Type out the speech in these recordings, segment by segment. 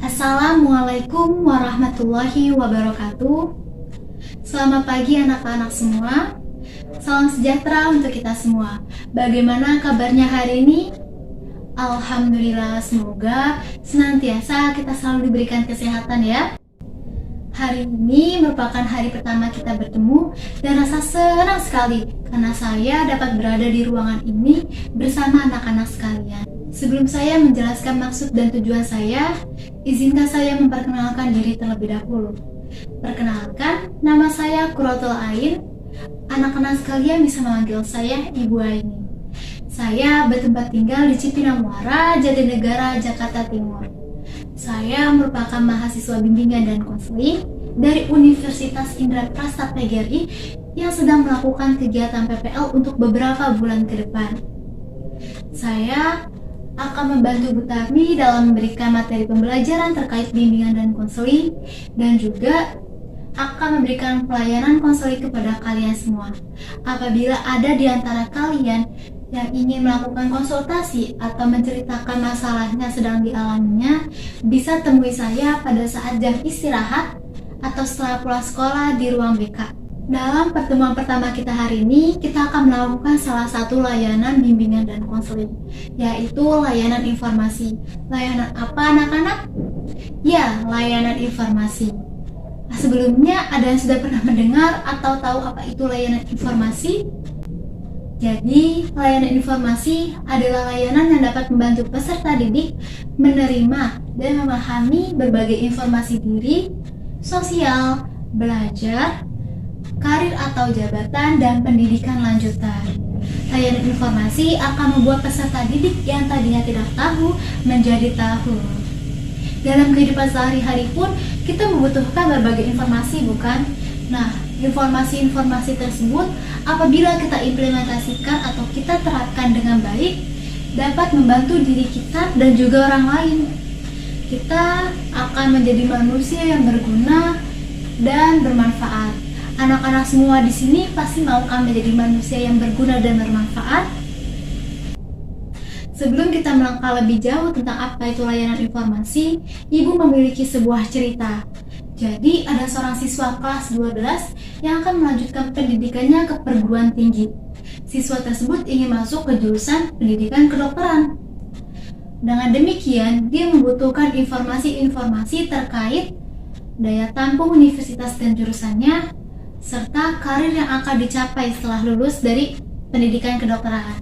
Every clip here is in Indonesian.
Assalamualaikum warahmatullahi wabarakatuh. Selamat pagi anak-anak semua. Salam sejahtera untuk kita semua. Bagaimana kabarnya hari ini? Alhamdulillah, semoga senantiasa kita selalu diberikan kesehatan ya. Hari ini merupakan hari pertama kita bertemu dan rasa senang sekali karena saya dapat berada di ruangan ini bersama anak-anak sekalian. Sebelum saya menjelaskan maksud dan tujuan saya, izinkan saya memperkenalkan diri terlebih dahulu. Perkenalkan, nama saya Qurratul Ain. Anak-anak sekalian bisa memanggil saya Ibu Aini. Saya bertempat tinggal di Cipinang Muara, Jatinegara, Jakarta Timur. Saya merupakan mahasiswa bimbingan dan konseling dari Universitas Indra Prasta PGRI yang sedang melakukan kegiatan PPL untuk beberapa bulan ke depan. Saya akan membantu Bu Tami dalam memberikan materi pembelajaran terkait bimbingan dan konseling, dan juga akan memberikan pelayanan konseling kepada kalian semua. Apabila ada di antara kalian yang ingin melakukan konsultasi atau menceritakan masalahnya sedang dialaminya, bisa temui saya pada saat jam istirahat atau setelah pulang sekolah di ruang BK. Dalam pertemuan pertama kita hari ini, kita akan melakukan salah satu layanan bimbingan dan konseling, yaitu layanan informasi. Layanan apa anak-anak? Ya, layanan informasi. Sebelumnya, ada yang sudah pernah mendengar atau tahu apa itu layanan informasi? Jadi, layanan informasi adalah layanan yang dapat membantu peserta didik menerima dan memahami berbagai informasi diri, sosial, belajar, karir atau jabatan, dan pendidikan lanjutan. Layanan informasi akan membuat peserta didik yang tadinya tidak tahu menjadi tahu. Dalam kehidupan sehari-hari pun, kita membutuhkan berbagai informasi, bukan? Nah, informasi-informasi tersebut apabila kita implementasikan atau kita terapkan dengan baik, dapat membantu diri kita dan juga orang lain. Kita akan menjadi manusia yang berguna dan bermanfaat. Anak-anak semua di sini pasti mau kan menjadi manusia yang berguna dan bermanfaat. Sebelum kita melangkah lebih jauh tentang apa itu layanan informasi, Ibu memiliki sebuah cerita. Jadi, ada seorang siswa kelas 12 yang akan melanjutkan pendidikannya ke perguruan tinggi. Siswa tersebut ingin masuk ke jurusan pendidikan kedokteran. Dengan demikian, dia membutuhkan informasi-informasi terkait daya tampung universitas dan jurusannya, serta karir yang akan dicapai setelah lulus dari pendidikan kedokteran.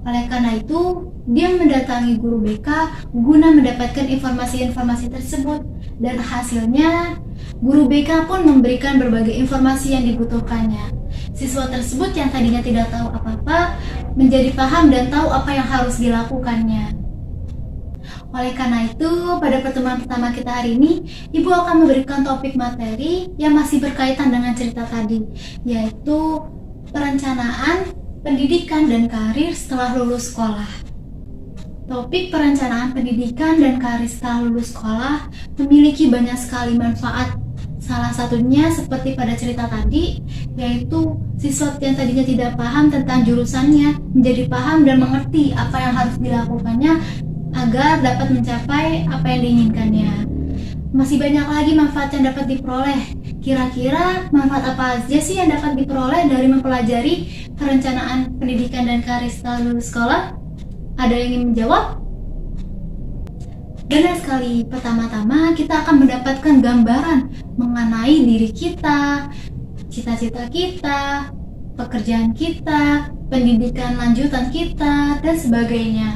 Oleh karena itu, dia mendatangi guru BK guna mendapatkan informasi-informasi tersebut, dan hasilnya guru BK pun memberikan berbagai informasi yang dibutuhkannya. Siswa tersebut yang tadinya tidak tahu apa-apa menjadi paham dan tahu apa yang harus dilakukannya. Oleh karena itu, pada pertemuan pertama kita hari ini, Ibu akan memberikan topik materi yang masih berkaitan dengan cerita tadi, yaitu perencanaan pendidikan dan karir setelah lulus sekolah. Topik perencanaan pendidikan dan karir setelah lulus sekolah memiliki banyak sekali manfaat. Salah satunya seperti pada cerita tadi, yaitu siswa yang tadinya tidak paham tentang jurusannya menjadi paham dan mengerti apa yang harus dilakukannya agar dapat mencapai apa yang diinginkannya. Masih banyak lagi manfaat yang dapat diperoleh. Kira-kira manfaat apa aja sih yang dapat diperoleh dari mempelajari perencanaan pendidikan dan karir setelah lulus sekolah? Ada yang ingin menjawab? Benar sekali, pertama-tama kita akan mendapatkan gambaran mengenai diri kita, cita-cita kita, pekerjaan kita, pendidikan lanjutan kita, dan sebagainya.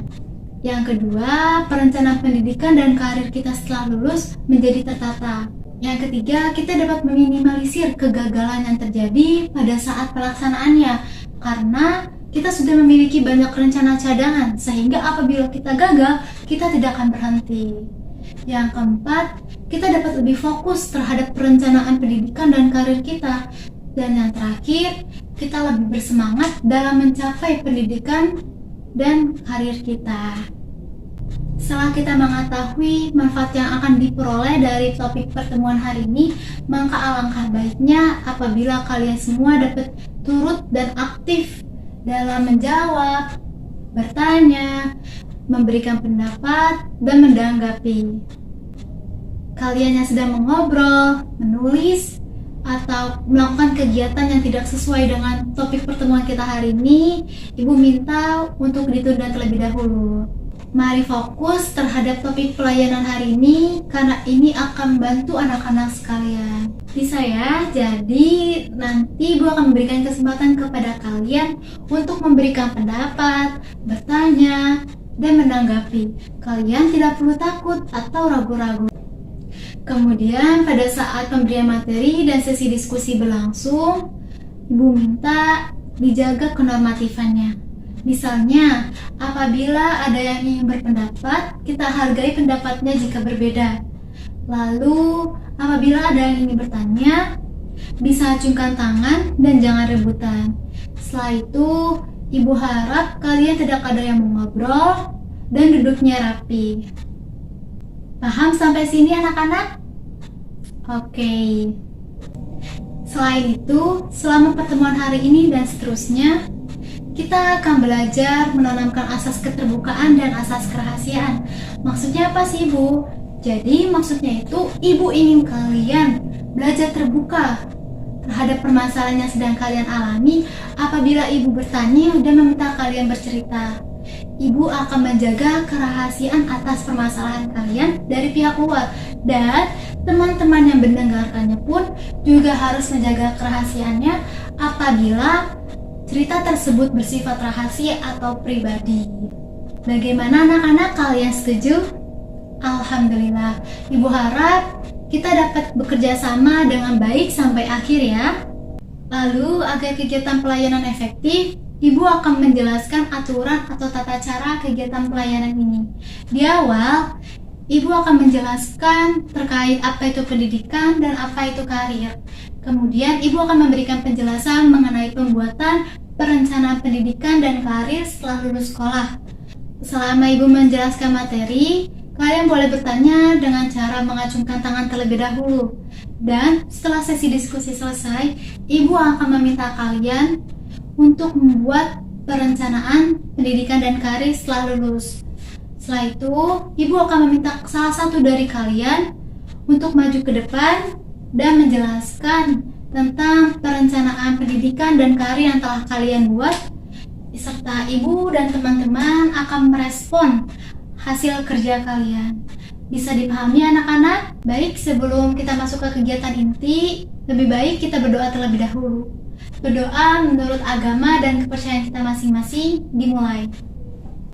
Yang kedua, perencanaan pendidikan dan karir kita setelah lulus menjadi tertata. Yang ketiga, kita dapat meminimalisir kegagalan yang terjadi pada saat pelaksanaannya, karena kita sudah memiliki banyak rencana cadangan, sehingga apabila kita gagal, kita tidak akan berhenti. Yang keempat, kita dapat lebih fokus terhadap perencanaan pendidikan dan karir kita. Dan yang terakhir, kita lebih bersemangat dalam mencapai pendidikan dan karir kita. Setelah kita mengetahui manfaat yang akan diperoleh dari topik pertemuan hari ini, maka alangkah baiknya apabila kalian semua dapat turut dan aktif dalam menjawab, bertanya, memberikan pendapat, dan menanggapi. kalian yang sedang mengobrol, menulis, atau melakukan kegiatan yang tidak sesuai dengan topik pertemuan kita hari ini, Ibu minta untuk ditunda terlebih dahulu. Mari fokus terhadap topik pelayanan hari ini, karena ini akan membantu anak-anak sekalian. Bisa ya? Jadi nanti Ibu akan memberikan kesempatan kepada kalian untuk memberikan pendapat, bertanya, dan menanggapi. Kalian tidak perlu takut atau ragu-ragu. Kemudian pada saat pemberian materi dan sesi diskusi berlangsung, Ibu minta dijaga kenormatifannya. Misalnya, apabila ada yang ingin berpendapat, kita hargai pendapatnya jika berbeda. Lalu, apabila ada yang ingin bertanya, bisa acungkan tangan dan jangan rebutan. Setelah itu, Ibu harap kalian tidak ada yang mengobrol dan duduknya rapi. Paham sampai sini anak-anak? Oke. Selain itu, selama pertemuan hari ini dan seterusnya, kita akan belajar menanamkan asas keterbukaan dan asas kerahasiaan. Maksudnya apa sih, Ibu? Jadi maksudnya itu Ibu ingin kalian belajar terbuka terhadap permasalahan yang sedang kalian alami apabila Ibu bertanya dan meminta kalian bercerita. Ibu akan menjaga kerahasiaan atas permasalahan kalian dari pihak luar, dan teman-teman yang mendengarkannya pun juga harus menjaga kerahasiaannya apabila cerita tersebut bersifat rahasia atau pribadi. Bagaimana anak-anak, kalian setuju? Alhamdulillah. Ibu harap kita dapat bekerja sama dengan baik sampai akhir ya. Lalu agar kegiatan pelayanan efektif, Ibu akan menjelaskan aturan atau tata cara kegiatan pelayanan ini. Di awal, Ibu akan menjelaskan terkait apa itu pendidikan dan apa itu karir. Kemudian Ibu akan memberikan penjelasan mengenai pembuatan perencanaan pendidikan dan karir setelah lulus sekolah. Selama Ibu menjelaskan materi, kalian boleh bertanya dengan cara mengacungkan tangan terlebih dahulu. Dan setelah sesi diskusi selesai, Ibu akan meminta kalian untuk membuat perencanaan pendidikan dan karir setelah lulus. Setelah itu, Ibu akan meminta salah satu dari kalian untuk maju ke depan dan menjelaskan tentang perencanaan pendidikan dan karir yang telah kalian buat, serta Ibu dan teman-teman akan merespon hasil kerja kalian. Bisa dipahami anak-anak? Baik, sebelum kita masuk ke kegiatan inti, lebih baik kita berdoa terlebih dahulu. Berdoa menurut agama dan kepercayaan kita masing-masing dimulai.